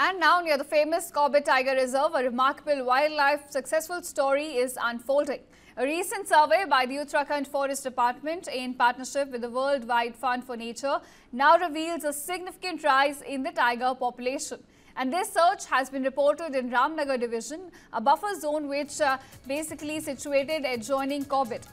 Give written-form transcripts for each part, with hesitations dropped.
And now near the famous Corbett Tiger Reserve, a remarkable wildlife successful story is unfolding. A recent survey by the Uttarakhand Forest Department in partnership with the Worldwide Fund for Nature now reveals a significant rise in the tiger population. And this search has been reported in Ramnagar division, a buffer zone which basically situated adjoining Corbett.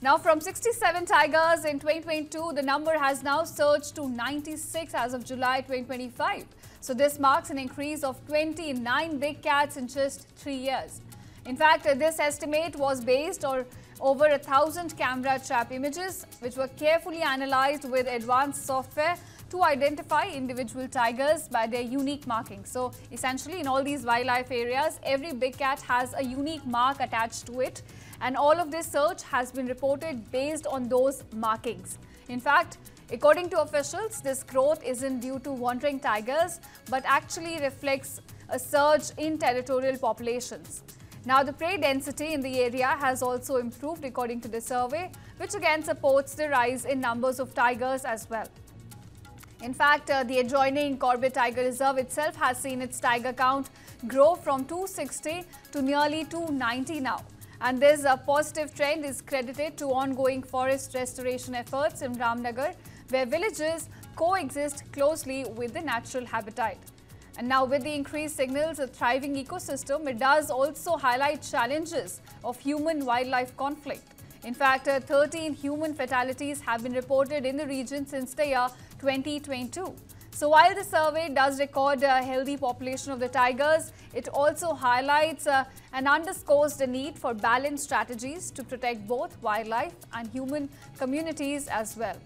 Now from 67 tigers in 2022, the number has now surged to 96 as of July 2025. So this marks an increase of 29 big cats in just 3 years. In fact, this estimate was based on over 1,000 camera trap images which were carefully analyzed with advanced software to identify individual tigers by their unique markings. So essentially in all these wildlife areas, every big cat has a unique mark attached to it, and all of this search has been reported based on those markings. In fact, according to officials, this growth isn't due to wandering tigers but actually reflects a surge in territorial populations. Now, the prey density in the area has also improved according to the survey, which again supports the rise in numbers of tigers as well. In fact, the adjoining Corbett Tiger Reserve itself has seen its tiger count grow from 260 to nearly 290 now. And this positive trend is credited to ongoing forest restoration efforts in Ramnagar, where villages coexist closely with the natural habitat. And now with the increased signals, a thriving ecosystem, it does also highlight challenges of human-wildlife conflict. In fact, 13 human fatalities have been reported in the region since the year 2022. So while the survey does record a healthy population of the tigers, it also highlights and underscores the need for balanced strategies to protect both wildlife and human communities as well.